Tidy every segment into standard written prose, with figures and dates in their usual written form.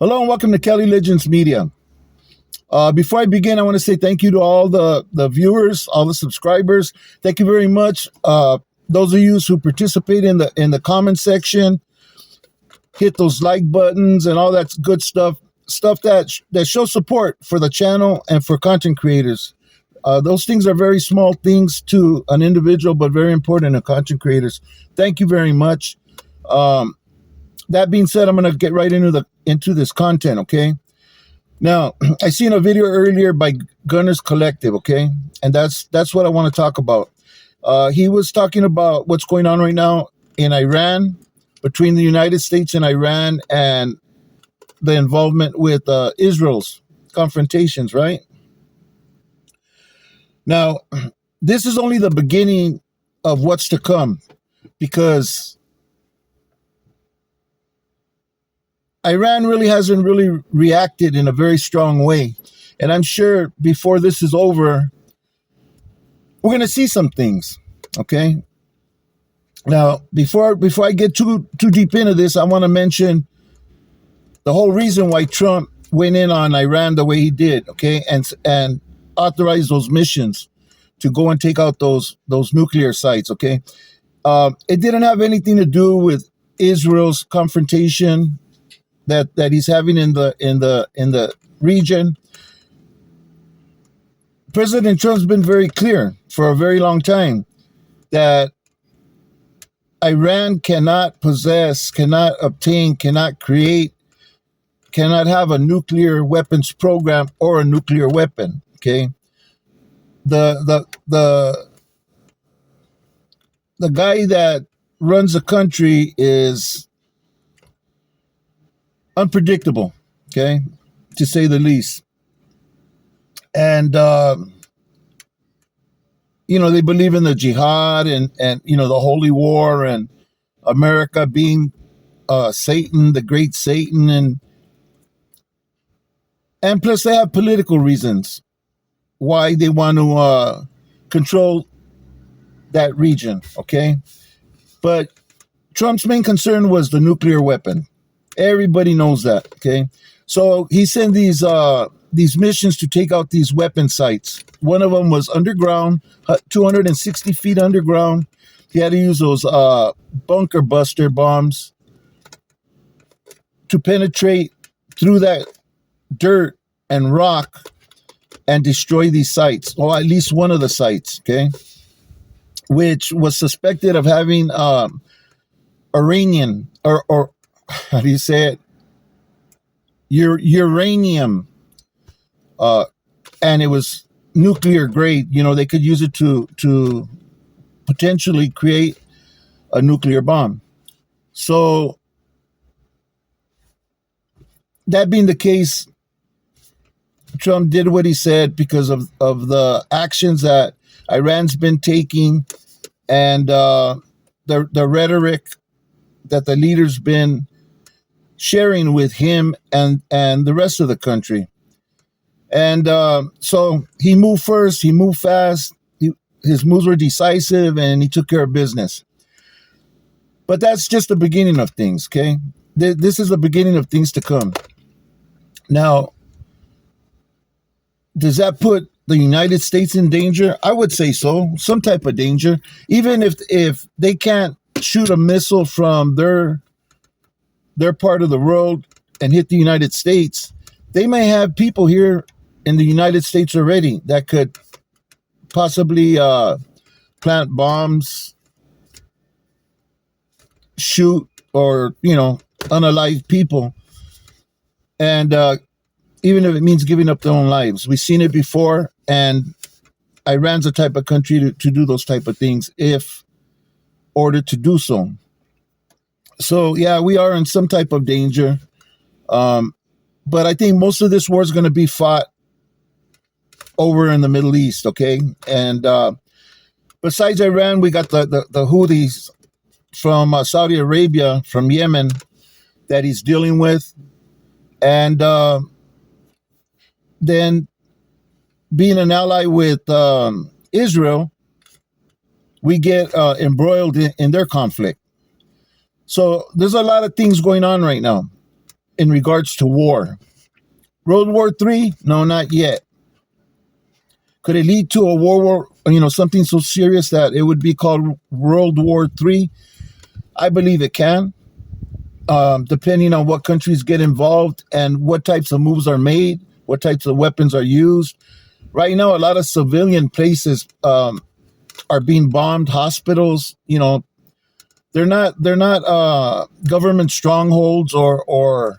Hello and welcome to Kelly Legends Media. Before I begin, I want to say thank you to all the viewers, all the subscribers. Thank you very much. Those of you who participate in the comment section, hit those like buttons and all that good stuff that shows support for the channel and for content creators. Those things are very small things to an individual, but very important to content creators. Thank you very much. That being said, I'm going to get right into this content, okay? Now, I seen a video earlier by Gunners Collective, okay? And that's what I want to talk about. He was talking about what's going on right now in Iran, between the United States and Iran, and the involvement with Israel's confrontations, right? Now, this is only the beginning of what's to come, because Iran really hasn't reacted in a very strong way. And I'm sure before this is over, we're going to see some things, okay? Now, before I get too deep into this, I want to mention the whole reason why Trump went in on Iran the way he did, okay? And authorized those missions to go and take out those nuclear sites, okay? It didn't have anything to do with Israel's confrontation that he's having in the region. President Trump's been very clear for a very long time that Iran cannot possess, cannot obtain, cannot create, cannot have a nuclear weapons program or a nuclear weapon. Okay, the guy that runs the country is unpredictable, okay, to say the least. And they believe in the jihad and the holy war and America being Satan, the great Satan, and plus they have political reasons why they want to control that region, okay? But Trump's main concern was the nuclear weapon. Everybody knows that, okay? So he sent these missions to take out these weapon sites. One of them was underground, 260 feet underground. He had to use those bunker buster bombs to penetrate through that dirt and rock and destroy these sites, or at least one of the sites, okay? Which was suspected of having Iranian, or how do you say it? Uranium. And it was nuclear grade. They could use it to potentially create a nuclear bomb. So that being the case, Trump did what he said because of the actions that Iran's been taking and the rhetoric that the leader's been sharing with him and the rest of the country. And so he moved first, he moved fast, his moves were decisive, and he took care of business. But that's just the beginning of things, okay? This is the beginning of things to come. Now, does that put the United States in danger? I would say so, some type of danger. Even if they can't shoot a missile from their part of the world and hit the United States, they may have people here in the United States already that could possibly plant bombs, shoot, or unalive people, and even if it means giving up their own lives. We've seen it before, and Iran's the type of country to do those type of things if ordered to do so. So yeah, we are in some type of danger, but I think most of this war is going to be fought over in the Middle East, okay? And besides Iran, we got the Houthis from Saudi Arabia, from Yemen, that he's dealing with. And then being an ally with Israel, we get embroiled in their conflict. So there's a lot of things going on right now. in regards to war. World War III? No, not yet. Could it lead to a war, something so serious that it would be called World War III? I believe it can, depending on what countries get involved and what types of moves are made, what types of weapons are used. Right now, a lot of civilian places are being bombed. Hospitals, they're not government strongholds or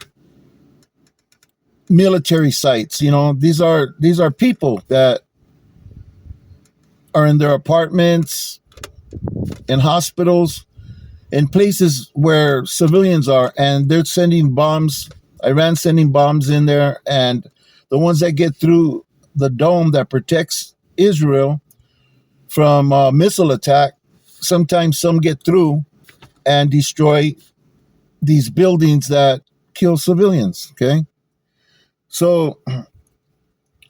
military sites. These are people that are in their apartments, in hospitals, in places where civilians are, and they're sending bombs. Iran's sending bombs in there, and the ones that get through the dome that protects Israel from missile attack, sometimes some get through and destroy these buildings that kill civilians, okay? So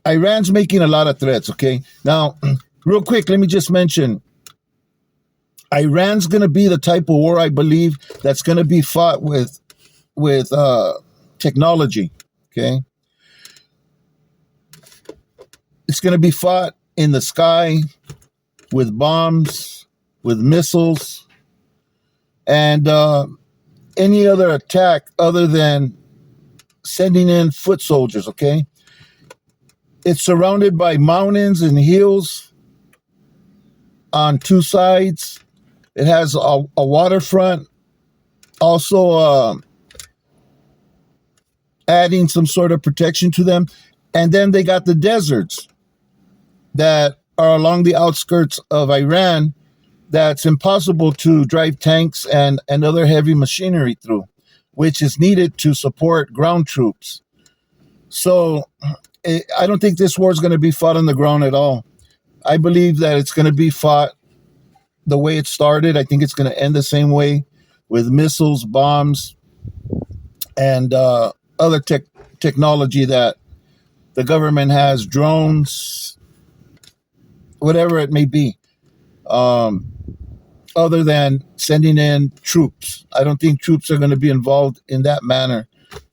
Iran's making a lot of threats, okay? Now, real quick, let me just mention, Iran's going to be the type of war, I believe, that's going to be fought with technology, okay? It's going to be fought in the sky with bombs, with missiles, and any other attack other than sending in foot soldiers, okay? It's surrounded by mountains and hills on two sides. It has a waterfront, also adding some sort of protection to them. And then they got the deserts that are along the outskirts of Iran that's impossible to drive tanks and other heavy machinery through, which is needed to support ground troops. So I don't think this war is going to be fought on the ground at all. I believe that it's going to be fought the way it started. I think it's going to end the same way, with missiles, bombs, and other technology that the government has, drones, whatever it may be, other than sending in troops. I don't think troops are going to be involved in that manner.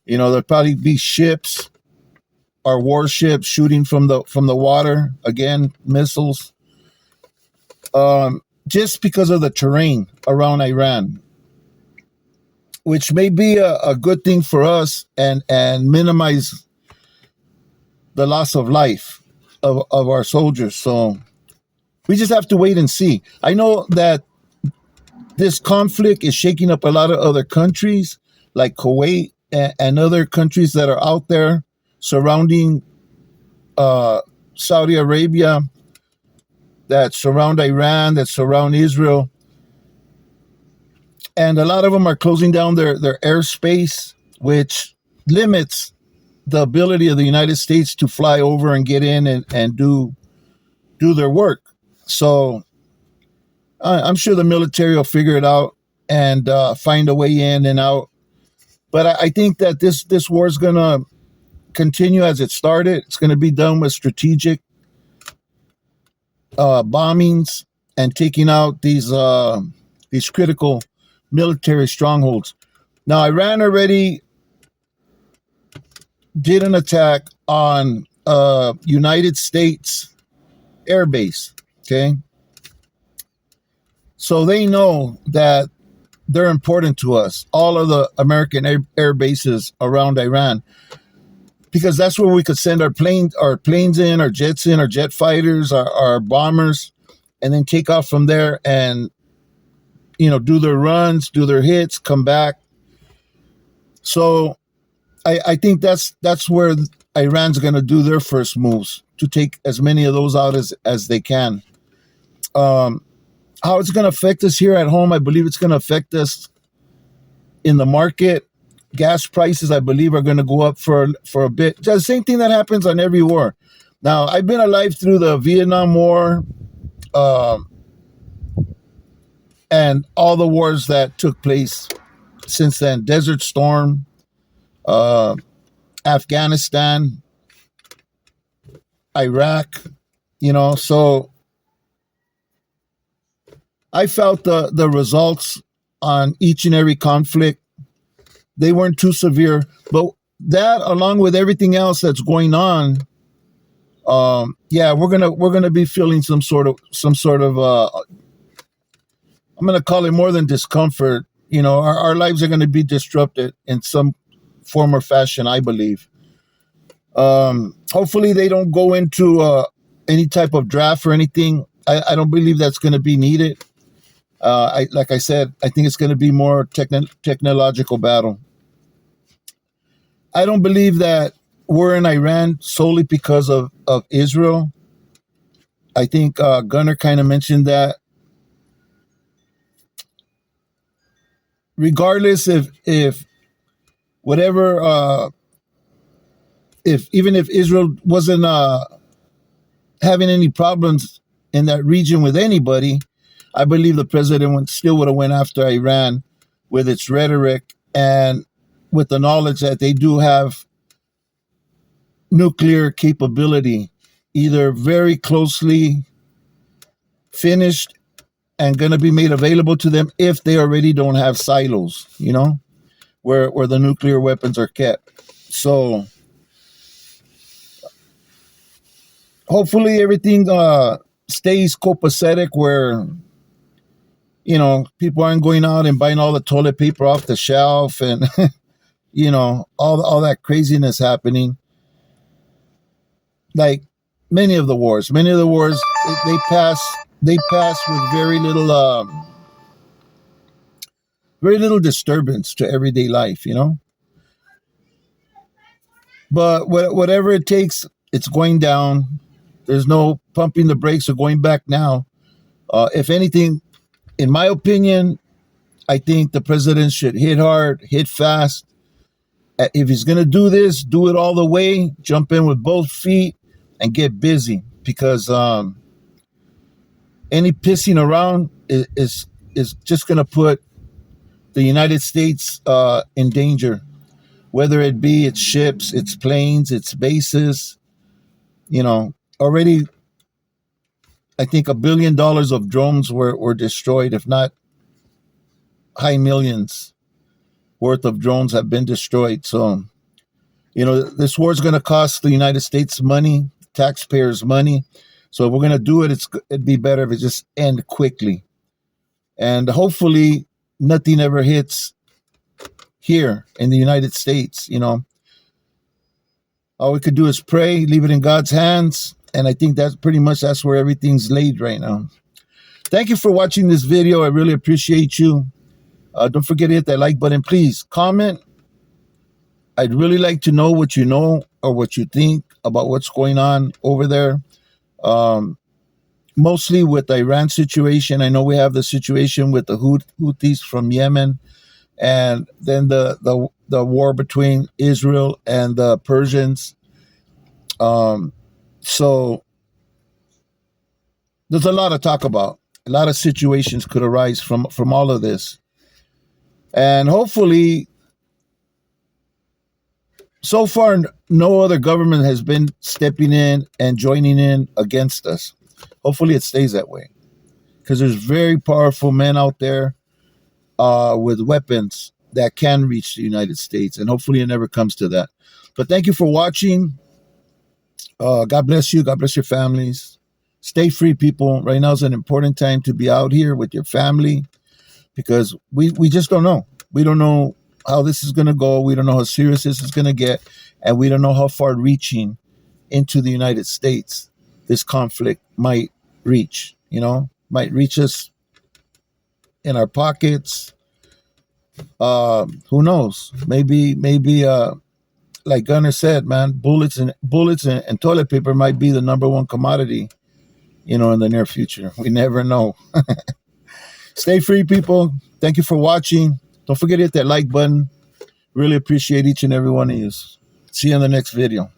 There'll probably be ships or warships shooting from the water, again, missiles, just because of the terrain around Iran, which may be a good thing for us and minimize the loss of life of our soldiers. So we just have to wait and see. I know that this conflict is shaking up a lot of other countries like Kuwait and other countries that are out there surrounding Saudi Arabia, that surround Iran, that surround Israel. And a lot of them are closing down their airspace, which limits the ability of the United States to fly over and get in and do their work. So I'm sure the military will figure it out and find a way in and out. But I think that this war is going to continue as it started. It's going to be done with strategic bombings and taking out these critical military strongholds. Now, Iran already did an attack on United States air base, okay? So they know that they're important to us, all of the American air bases around Iran, because that's where we could send our planes in, our jets in, our jet fighters, our bombers, and then take off from there and, do their runs, do their hits, come back. So I think that's where Iran's going to do their first moves, to take as many of those out as they can. How it's going to affect us here at home, I believe it's going to affect us in the market. Gas prices, I believe, are going to go up for a bit. It's the same thing that happens on every war. Now, I've been alive through the Vietnam War and all the wars that took place since then. Desert Storm, Afghanistan, Iraq, so I felt the results on each and every conflict they weren't too severe. But that, along with everything else that's going on, yeah, we're gonna be feeling some sort of I'm gonna call it more than discomfort. You know, our lives are gonna be disrupted in some form or fashion, I believe. Hopefully they don't go into any type of draft or anything. I don't believe that's going to be needed. Like I said, I think it's going to be more technological battle. I don't believe that we're in Iran solely because of Israel. I think Gunnar kind of mentioned that. Regardless if whatever, even if Israel wasn't having any problems in that region with anybody, I believe the president still would have went after Iran with its rhetoric and with the knowledge that they do have nuclear capability, either very closely finished and going to be made available to them if they already don't have silos, you know, where the nuclear weapons are kept. So hopefully everything stays copacetic where, you know, people aren't going out and buying all the toilet paper off the shelf and, you know, all that craziness happening. Like many of the wars, they pass with very little disturbance to everyday life, you know. But whatever it takes, it's going down. There's no pumping the brakes or going back now. If anything, in my opinion, I think the president should hit hard, hit fast. If he's going to do this, do it all the way, jump in with both feet and get busy, because any pissing around is just going to put the United States in danger, whether it be its ships, its planes, its bases. You know, already I think $1 billion of drones were destroyed, if not high millions worth of drones have been destroyed. So, you know, this war is going to cost the United States money, taxpayers money. So if we're going to do it, it'd be better if it just end quickly. And hopefully nothing ever hits here in the United States. You know, all we could do is pray, leave it in God's hands. And I think that's where everything's laid right now. Thank you for watching this video. I really appreciate you. Don't forget to hit that like button. Please comment. I'd really like to know what you know or what you think about what's going on over there. Mostly with the Iran situation. I know we have the situation with the Houthis from Yemen, and then the war between Israel and the Persians. So there's a lot to talk about. A lot of situations could arise from all of this. And hopefully, so far, no other government has been stepping in and joining in against us. Hopefully it stays that way, because there's very powerful men out there with weapons that can reach the United States, and hopefully it never comes to that. But thank you for watching. God bless you. God bless your families. Stay free, people. Right now is an important time to be out here with your family, because we just don't know. We don't know how this is going to go. We don't know how serious this is going to get, and we don't know how far reaching into the United States this conflict might reach. You know, might reach us in our pockets. Who knows? Maybe like Gunnar said, man, bullets and toilet paper might be the number one commodity, you know, in the near future. We never know. Stay free, people. Thank you for watching. Don't forget to hit that like button. Really appreciate each and every one of you. See you in the next video.